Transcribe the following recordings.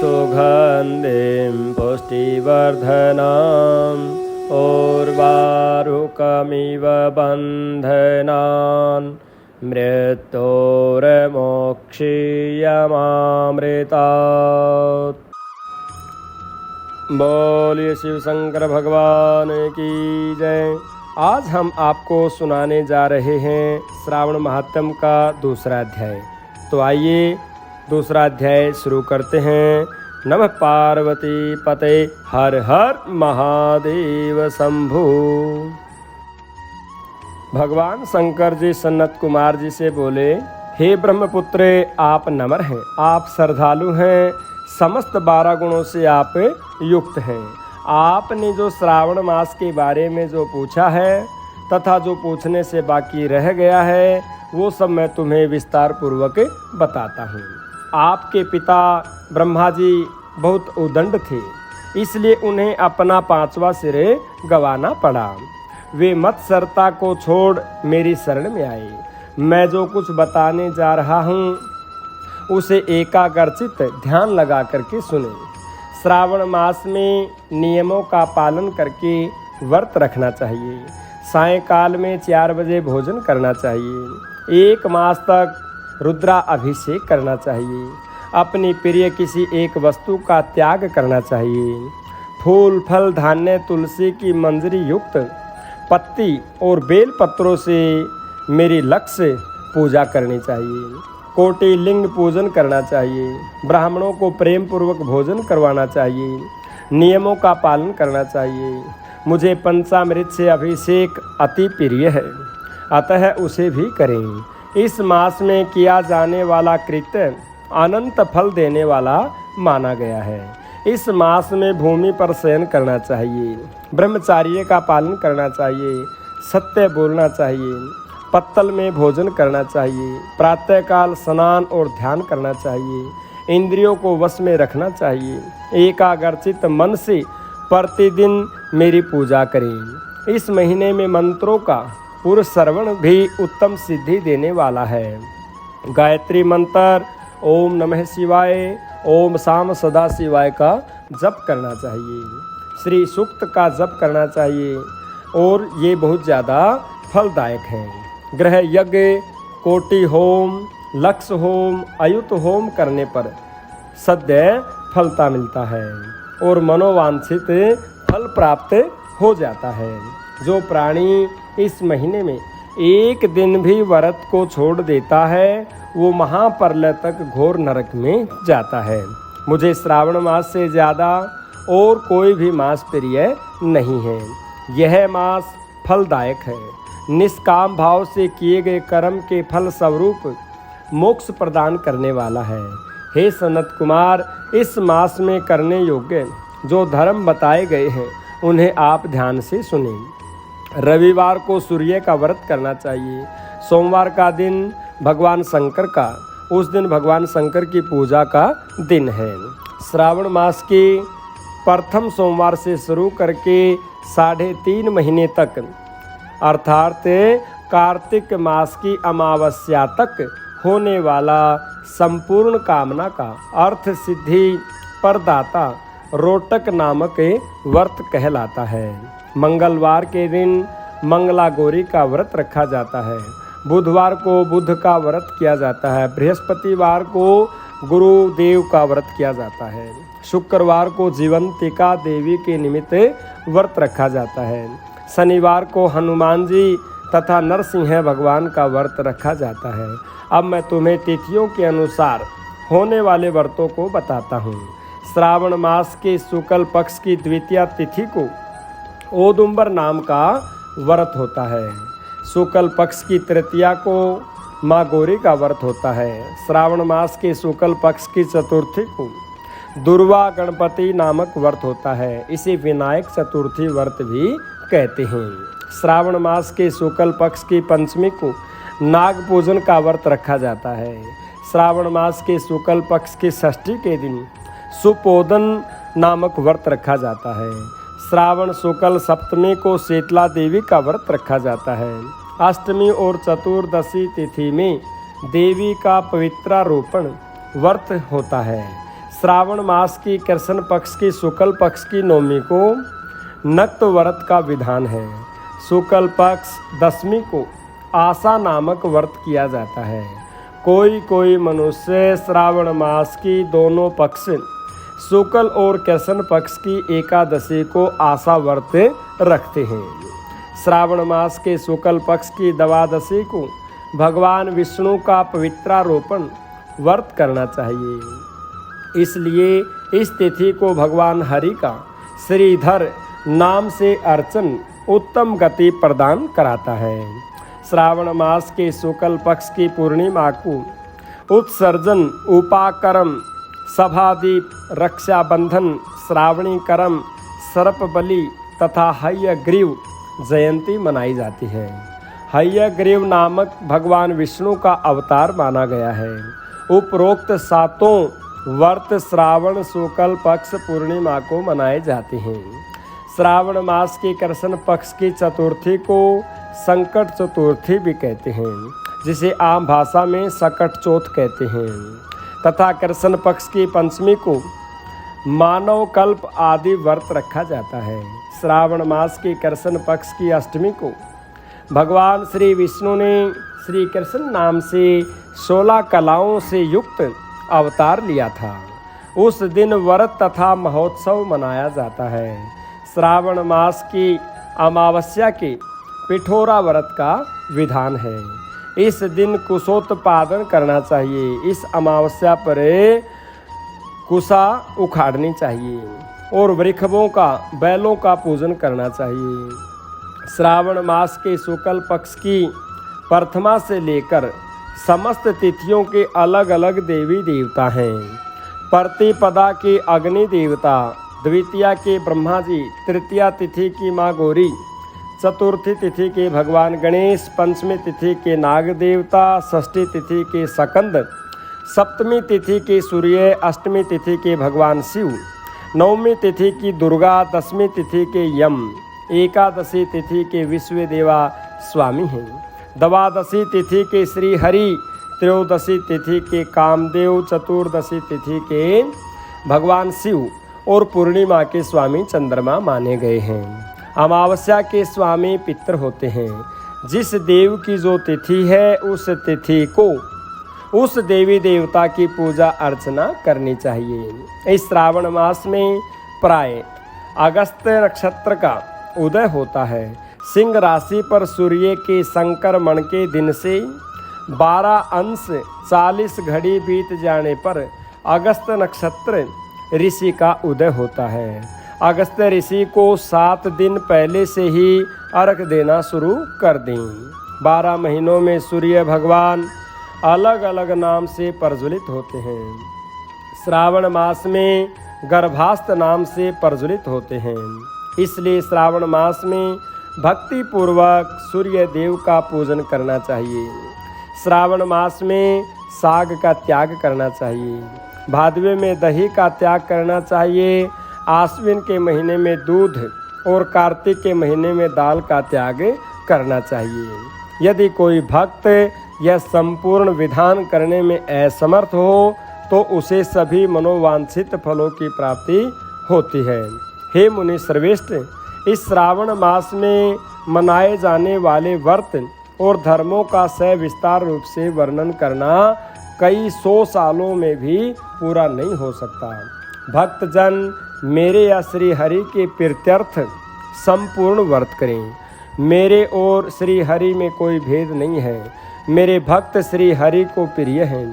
सुगन्धिं पुष्टिवर्धनम् उर्वारुकमिव बन्धनान् मृत्योर्मोक्षीयमामृतात्। बोलिए शिव शंकर भगवान की जय। आज हम आपको सुनाने जा रहे हैं श्रावण महात्म्य का दूसरा अध्याय। तो आइए दूसरा अध्याय शुरू करते हैं। नमः पार्वती पते हर हर महादेव शंभु। भगवान शंकर जी सनत कुमार जी से बोले, हे ब्रह्मपुत्र, आप नम्र हैं, आप श्रद्धालु हैं, समस्त 12 गुणों से आप युक्त हैं। आपने जो श्रावण मास के बारे में जो पूछा है तथा जो पूछने से बाकी रह गया है वो सब मैं तुम्हें विस्तार पूर्वक बताता हूँ। आपके पिता ब्रह्मा जी बहुत उदंड थे, इसलिए उन्हें अपना 5वां सिर गंवाना पड़ा। वे मत्सरता को छोड़ मेरी शरण में आए। मैं जो कुछ बताने जा रहा हूँ उसे एकाग्रचित ध्यान लगा करके सुने। श्रावण मास में नियमों का पालन करके व्रत रखना चाहिए। सायंकाल में 4 बजे भोजन करना चाहिए। 1 मास तक रुद्रा अभिषेक करना चाहिए। अपनी प्रिय किसी एक वस्तु का त्याग करना चाहिए। फूल फल धान्य तुलसी की मंजरी युक्त पत्ती और बेल पत्रों से मेरी लक्ष्य पूजा करनी चाहिए। कोटि लिंग पूजन करना चाहिए। ब्राह्मणों को प्रेम पूर्वक भोजन करवाना चाहिए। नियमों का पालन करना चाहिए। मुझे पंचामृत से अभिषेक अति प्रिय है, अतः उसे भी करें। इस मास में किया जाने वाला कृत्य अनंत फल देने वाला माना गया है। इस मास में भूमि पर शयन करना चाहिए। ब्रह्मचार्य का पालन करना चाहिए। सत्य बोलना चाहिए। पत्तल में भोजन करना चाहिए। प्रातःकाल स्नान और ध्यान करना चाहिए। इंद्रियों को वश में रखना चाहिए। एकाग्रचित मन से प्रतिदिन मेरी पूजा करें। इस महीने में मंत्रों का पूर्व श्रवण भी उत्तम सिद्धि देने वाला है। गायत्री मंत्र ओम नमः शिवाय, ओम शाम सदा शिवाय का जप करना चाहिए। श्री सूक्त का जप करना चाहिए और ये बहुत ज़्यादा फलदायक हैं। ग्रह यज्ञ, कोटि होम, लक्ष्य होम, अयुत होम करने पर सद्य फलता मिलता है और मनोवांछित फल प्राप्त हो जाता है। जो प्राणी इस महीने में 1 दिन भी व्रत को छोड़ देता है वो महाप्रलय तक घोर नरक में जाता है। मुझे श्रावण मास से ज़्यादा और कोई भी मास प्रिय नहीं है। यह मास फलदायक है। निष्काम भाव से किए गए कर्म के फल स्वरूप मोक्ष प्रदान करने वाला है। हे सनत कुमार, इस मास में करने योग्य जो धर्म बताए गए हैं उन्हें आप ध्यान से सुनें। रविवार को सूर्य का व्रत करना चाहिए। सोमवार का दिन भगवान शंकर का, उस दिन भगवान शंकर की पूजा का दिन है। श्रावण मास के प्रथम सोमवार से शुरू करके 3.5 महीने तक अर्थात कार्तिक मास की अमावस्या तक होने वाला संपूर्ण कामना का अर्थ सिद्धि प्रदाता रोटक नामक व्रत कहलाता है। मंगलवार के दिन मंगला गौरी का व्रत रखा जाता है। बुधवार को बुध का व्रत किया जाता है। बृहस्पतिवार को गुरुदेव का व्रत किया जाता है। शुक्रवार को जीवंतिका देवी के निमित्त व्रत रखा जाता है। शनिवार को हनुमान जी तथा नरसिंह भगवान का व्रत रखा जाता है। अब मैं तुम्हें तिथियों के अनुसार होने वाले व्रतों को बताता हूँ। श्रावण मास के शुक्ल पक्ष की द्वितीय तिथि को औदुंबर नाम का व्रत होता है। शुक्ल पक्ष की तृतीया को माँ गौरी का व्रत होता है। श्रावण मास के शुक्ल पक्ष की चतुर्थी को दुर्वा गणपति नामक व्रत होता है। इसे विनायक चतुर्थी व्रत भी कहते हैं। श्रावण मास के शुक्ल पक्ष की पंचमी को नाग पूजन का व्रत रखा जाता है। श्रावण मास के शुक्ल पक्ष की षष्ठी के दिन सुपोदन नामक व्रत रखा जाता है। श्रावण शुक्ल सप्तमी को शीतला देवी का व्रत रखा जाता है। अष्टमी और चतुर्दशी तिथि में देवी का पवित्रारोपण व्रत होता है। श्रावण मास की कृष्ण पक्ष की शुक्ल पक्ष की नवमी को नक्त व्रत का विधान है। शुक्ल पक्ष दशमी को आशा नामक व्रत किया जाता है। कोई कोई मनुष्य श्रावण मास की दोनों पक्ष शुक्ल और कृष्ण पक्ष की एकादशी को आशा व्रत रखते हैं। श्रावण मास के शुक्ल पक्ष की द्वादशी को भगवान विष्णु का पवित्रारोपण व्रत करना चाहिए। इसलिए इस तिथि को भगवान हरि का श्रीधर नाम से अर्चन उत्तम गति प्रदान कराता है। श्रावण मास के शुक्ल पक्ष की पूर्णिमा को उत्सर्जन, उपाकर्म, सभादीप, रक्षाबंधन, श्रावणी करम, सर्पबलि तथा हयग्रीव जयंती मनाई जाती है। हयग्रीव नामक भगवान विष्णु का अवतार माना गया है। उपरोक्त सातों व्रत श्रावण शुक्ल पक्ष पूर्णिमा को मनाए जाते हैं। श्रावण मास के कृष्ण पक्ष की चतुर्थी को संकट चतुर्थी भी कहते हैं, जिसे आम भाषा में सकट चौथ कहते हैं, तथा कृष्ण पक्ष की पंचमी को मानव कल्प आदि व्रत रखा जाता है। श्रावण मास के कृष्ण पक्ष की अष्टमी को भगवान श्री विष्णु ने श्री कृष्ण नाम से 16 कलाओं से युक्त अवतार लिया था। उस दिन व्रत तथा महोत्सव मनाया जाता है। श्रावण मास की अमावस्या के पिठोरा व्रत का विधान है। इस दिन कुशोत्पादन करना चाहिए। इस अमावस्या पर कुशा उखाड़नी चाहिए और वृक्षों का, बैलों का पूजन करना चाहिए। श्रावण मास के शुक्ल पक्ष की प्रथमा से लेकर समस्त तिथियों के अलग अलग देवी देवता हैं। प्रतिपदा के अग्नि देवता, द्वितीया के ब्रह्मा जी, तृतीया तिथि की माँ गौरी, चतुर्थी तिथि के भगवान गणेश, पंचमी तिथि के नाग देवता, षष्ठी तिथि के स्कंद, सप्तमी तिथि के सूर्य, अष्टमी तिथि के भगवान शिव, नवमी तिथि की दुर्गा, दसवीं तिथि के यम, एकादशी तिथि के विश्व देवा स्वामी हैं, द्वादशी तिथि के श्री हरि, त्रयोदशी तिथि के कामदेव, चतुर्दशी तिथि के भगवान शिव और पूर्णिमा के स्वामी चंद्रमा माने गए हैं। अमावस्या के स्वामी पितर होते हैं। जिस देव की जो तिथि है उस तिथि को उस देवी देवता की पूजा अर्चना करनी चाहिए। इस श्रावण मास में प्राय अगस्त नक्षत्र का उदय होता है। सिंह राशि पर सूर्य के संक्रमण के दिन से 12 अंश 40 घड़ी बीत जाने पर अगस्त नक्षत्र ऋषि का उदय होता है। अगस्त ऋषि को 7 दिन पहले से ही अर्घ देना शुरू कर दें। 12 महीनों में सूर्य भगवान अलग अलग नाम से प्रज्वलित होते हैं। श्रावण मास में गर्भास्थ नाम से प्रज्वलित होते हैं। इसलिए श्रावण मास में भक्ति पूर्वक सूर्य देव का पूजन करना चाहिए। श्रावण मास में साग का त्याग करना चाहिए। भादवे में दही का त्याग करना चाहिए। आश्विन के महीने में दूध और कार्तिक के महीने में दाल का त्याग करना चाहिए। यदि कोई भक्त यह संपूर्ण विधान करने में असमर्थ हो तो उसे सभी मनोवांछित फलों की प्राप्ति होती है। हे मुनि श्रेष्ठ, इस श्रावण मास में मनाए जाने वाले व्रत और धर्मों का सविस्तार रूप से वर्णन करना कई 100 सालों में भी पूरा नहीं हो सकता। भक्तजन मेरे या श्री हरि के प्रीत्यर्थ संपूर्ण व्रत करें। मेरे और श्री हरि में कोई भेद नहीं है। मेरे भक्त श्री हरि को प्रिय हैं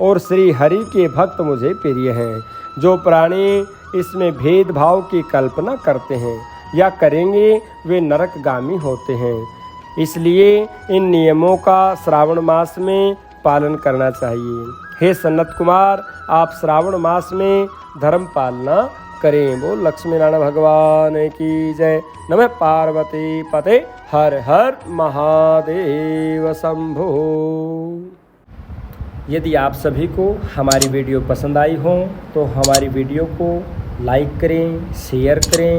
और श्री हरि के भक्त मुझे प्रिय हैं। जो प्राणी इसमें भेदभाव की कल्पना करते हैं या करेंगे वे नरकगामी होते हैं। इसलिए इन नियमों का श्रावण मास में पालन करना चाहिए। हे सनत कुमार, आप श्रावण मास में धर्म पालना करें। बोल लक्ष्मी नारायण भगवान की जय। नमः पार्वती पते हर हर महादेव शंभो। यदि आप सभी को हमारी वीडियो पसंद आई हो तो हमारी वीडियो को लाइक करें, शेयर करें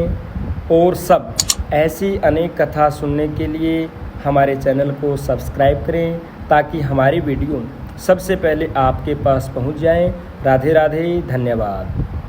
और सब ऐसी अनेक कथा सुनने के लिए हमारे चैनल को सब्सक्राइब करें ताकि हमारी वीडियो सबसे पहले आपके पास पहुंच जाएं। राधे राधे, धन्यवाद।